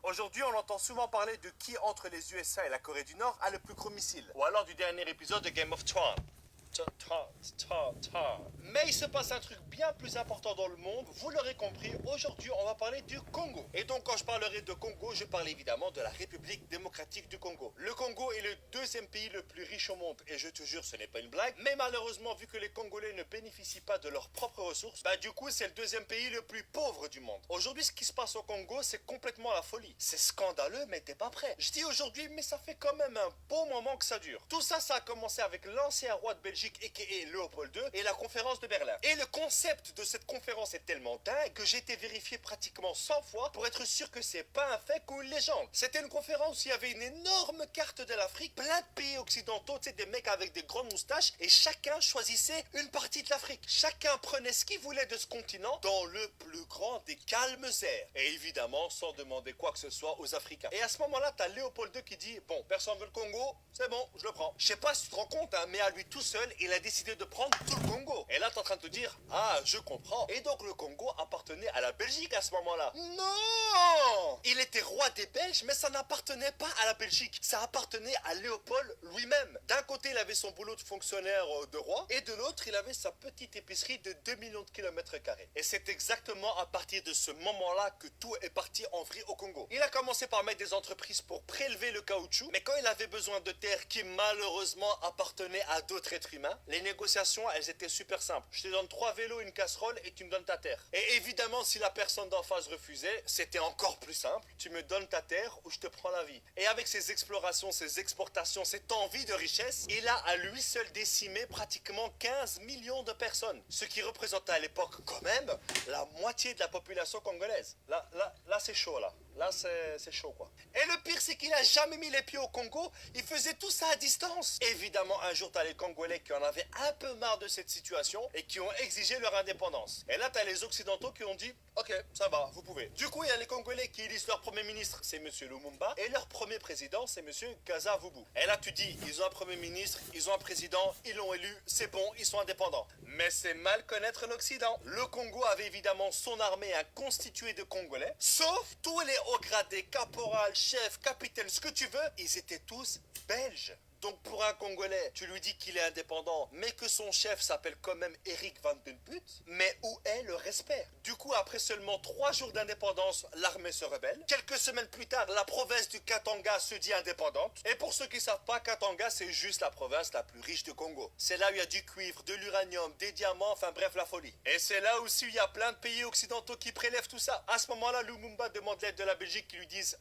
Aujourd'hui, on entend souvent parler de qui entre les USA et la Corée du Nord a le plus gros missile. Ou alors du dernier épisode de Game of Thrones. Mais il se passe un truc bien plus important dans le monde, vous l'aurez compris, aujourd'hui on va parler du Congo. Et donc quand je parlerai de Congo, je parle évidemment de la République démocratique du Congo. Le Congo est le deuxième pays le plus riche au monde, et je te jure ce n'est pas une blague, mais malheureusement vu que les Congolais ne bénéficient pas de leurs propres ressources, du coup c'est le deuxième pays le plus pauvre du monde. Aujourd'hui ce qui se passe au Congo c'est complètement la folie. C'est scandaleux mais t'es pas prêt. Je dis aujourd'hui mais ça fait quand même un bon moment que ça dure. Tout ça, ça a commencé avec l'ancien roi de Belgique a.k.a. Léopold II et la conférence de Berlin. Et le concept de cette conférence est tellement dingue que j'ai été vérifié pratiquement 100 fois pour être sûr que c'est pas un fait ou une légende. C'était une conférence où il y avait une énorme carte de l'Afrique, plein de pays occidentaux, tu sais, des mecs avec des grandes moustaches, et chacun choisissait une partie de l'Afrique. Chacun prenait ce qu'il voulait de ce continent dans le plus grand des calmes airs. Et évidemment, sans demander quoi que ce soit aux Africains. Et à ce moment-là, t'as Léopold II qui dit, bon, personne veut le Congo, c'est bon, je le prends. Je sais pas si tu te rends compte, hein, mais à lui tout seul, il a décidé de prendre tout le Congo. Et là, t'es en train de te dire, ah, je comprends. Et donc, le Congo appartenait à la Belgique à ce moment-là. Non! Il était roi des Belges, mais ça n'appartenait pas à la Belgique. Ça appartenait à Léopold lui-même. D'un côté, il avait son boulot de fonctionnaire de roi, et de l'autre, il avait sa petite épicerie de 2 millions de kilomètres carrés. Et c'est exactement à partir de ce moment-là que tout est parti en vrille au Congo. Il a commencé par mettre des entreprises pour prélever le caoutchouc, mais quand il avait besoin de terres qui malheureusement appartenaient à d'autres êtres humains, les négociations, elles étaient super simples. Je te donne 3 vélos, une casserole et tu me donnes ta terre. Et évidemment, si la personne d'en face refusait, c'était encore plus simple. Tu me donnes ta terre ou je te prends la vie. Et avec ses explorations, ses exportations, cette envie de richesse, il a à lui seul décimé pratiquement 15 millions de personnes. Ce qui représentait à l'époque quand même la moitié de la population congolaise. Là c'est chaud là. Là, c'est chaud, quoi. Et le pire, c'est qu'il a jamais mis les pieds au Congo. Il faisait tout ça à distance. Évidemment, un jour, t'as les Congolais qui en avaient un peu marre de cette situation et qui ont exigé leur indépendance. Et là, t'as les Occidentaux qui ont dit, ok, ça va, vous pouvez. Du coup, il y a les Congolais qui élisent leur premier ministre, c'est Monsieur Lumumba, et leur premier président, c'est Monsieur Kasavubu. Et là, tu dis, ils ont un premier ministre, ils ont un président, ils l'ont élu, c'est bon, ils sont indépendants. Mais c'est mal connaître l'Occident. Le Congo avait évidemment son armée constituée de Congolais, sauf tous les hauts gradés, caporal, chef, capitaine, ce que tu veux, ils étaient tous belges. Donc pour un Congolais, tu lui dis qu'il est indépendant, mais que son chef s'appelle quand même Eric Van Den Put, mais où est le respect? Du coup, après seulement 3 jours d'indépendance, l'armée se rebelle. Quelques semaines plus tard, la province du Katanga se dit indépendante. Et pour ceux qui ne savent pas, Katanga, c'est juste la province la plus riche du Congo. C'est là où il y a du cuivre, de l'uranium, des diamants, enfin bref, la folie. Et c'est là aussi où il y a plein de pays occidentaux qui prélèvent tout ça. À ce moment-là, Lumumba demande l'aide de la Belgique qui lui disent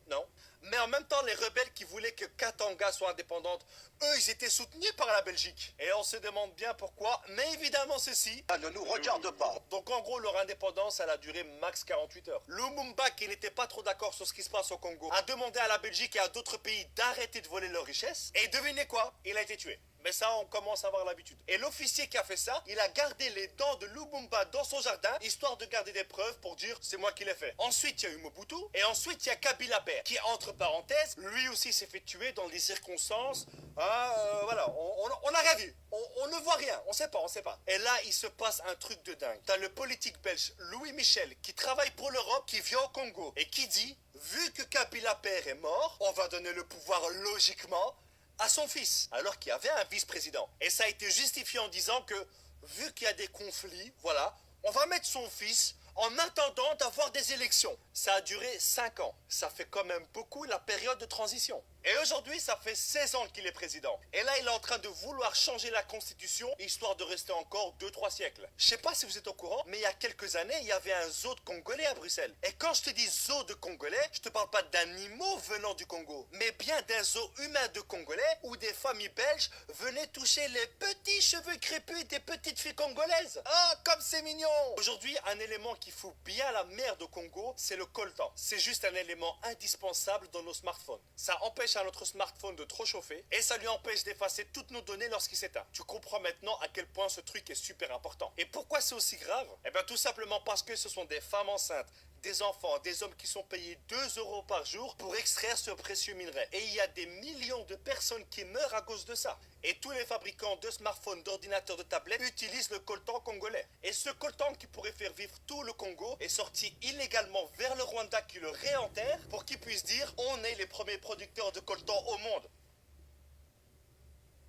non. Mais en même temps, les rebelles qui voulaient que Katanga soit indépendante, eux, ils étaient soutenus par la Belgique. Et on se demande bien pourquoi, mais évidemment ceci Ça ne nous regarde pas. Donc en gros, leur indépendance, elle a duré max 48 heures. Lumumba, qui n'était pas trop d'accord sur ce qui se passe au Congo, a demandé à la Belgique et à d'autres pays d'arrêter de voler leurs richesses. Et devinez quoi? Il a été tué. Mais ça, on commence à avoir l'habitude. Et l'officier qui a fait ça, il a gardé les dents de Lumumba dans son jardin, histoire de garder des preuves pour dire c'est moi qui l'ai fait. Ensuite, il y a eu Mobutu, et ensuite, il y a Kabila Père, qui, entre parenthèses, lui aussi s'est fait tuer dans des circonstances. Voilà, on n'a rien vu. On ne voit rien, on sait pas. Et là, il se passe un truc de dingue. T'as le politique belge Louis Michel, qui travaille pour l'Europe, qui vient au Congo, et qui dit, vu que Kabila Père est mort, on va donner le pouvoir logiquement à son fils, alors qu'il y avait un vice-président. Et ça a été justifié en disant que, vu qu'il y a des conflits, voilà, on va mettre son fils en attendant d'avoir des élections. Ça a duré 5 ans. Ça fait quand même beaucoup la période de transition. Et aujourd'hui, ça fait 16 ans qu'il est président. Et là, il est en train de vouloir changer la constitution, histoire de rester encore 2-3 siècles. Je sais pas si vous êtes au courant, mais il y a quelques années, il y avait un zoo de Congolais à Bruxelles. Et quand je te dis zoo de Congolais, je te parle pas d'animaux venant du Congo, mais bien d'un zoo humain de Congolais, où des familles belges venaient toucher les petits cheveux crépus des petites filles congolaises. Ah, comme c'est mignon! Aujourd'hui, un élément qui fout bien la merde au Congo, c'est le coltan. C'est juste un élément indispensable dans nos smartphones. Ça empêche à notre smartphone de trop chauffer et ça lui empêche d'effacer toutes nos données lorsqu'il s'éteint. Tu comprends maintenant à quel point ce truc est super important. Et pourquoi c'est aussi grave? Eh bien tout simplement parce que ce sont des femmes enceintes, des enfants, des hommes qui sont payés 2 euros par jour pour extraire ce précieux minerai. Et il y a des millions de personnes qui meurent à cause de ça. Et tous les fabricants de smartphones, d'ordinateurs, de tablettes utilisent le coltan congolais. Et ce coltan qui pourrait faire vivre tout le Congo est sorti illégalement vers le Rwanda qui le réenterre pour qu'ils puissent dire on est les premiers producteurs de coltan au monde.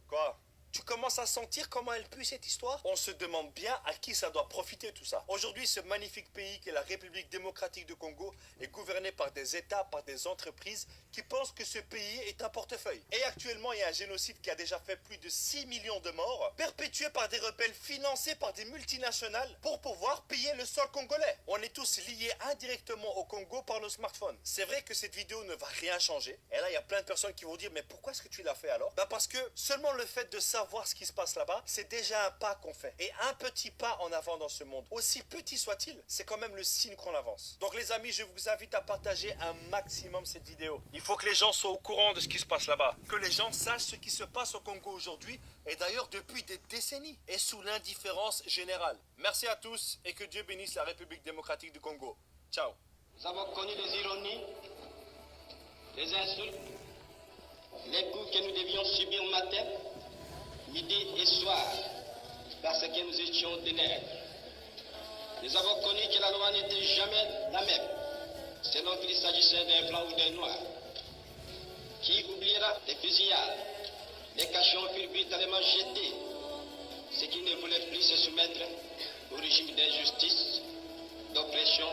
Quoi ? Tu commences à sentir comment elle pue cette histoire? On se demande bien à qui ça doit profiter tout ça. Aujourd'hui, ce magnifique pays qu'est la République démocratique du Congo est gouverné par des États, par des entreprises qui pensent que ce pays est un portefeuille. Et actuellement, il y a un génocide qui a déjà fait plus de 6 millions de morts, perpétué par des rebelles financés par des multinationales pour pouvoir piller le sol congolais. On est tous liés indirectement au Congo par nos smartphones. C'est vrai que cette vidéo ne va rien changer. Et là, il y a plein de personnes qui vont dire, mais pourquoi est-ce que tu l'as fait alors? Parce que seulement le fait de savoir ce qui se passe là-bas, c'est déjà un pas qu'on fait. Et un petit pas en avant dans ce monde, aussi petit soit-il, c'est quand même le signe qu'on avance. Donc les amis, je vous invite à partager un maximum cette vidéo. Il faut que les gens soient au courant de ce qui se passe là-bas. Que les gens sachent ce qui se passe au Congo aujourd'hui, et d'ailleurs depuis des décennies, et sous l'indifférence générale. Merci à tous, et que Dieu bénisse la République démocratique du Congo. Ciao. Nous avons connu les ironies, les insultes, les coups que nous devions subir matin, midi et soir, parce que nous étions des nègres. Nous avons connu que la loi n'était jamais la même, selon qu'il s'agissait d'un blanc ou d'un noir. Qui oubliera les fusillades, les cachons furent brutalement jetés, ceux qui ne voulaient plus se soumettre au régime d'injustice, d'oppression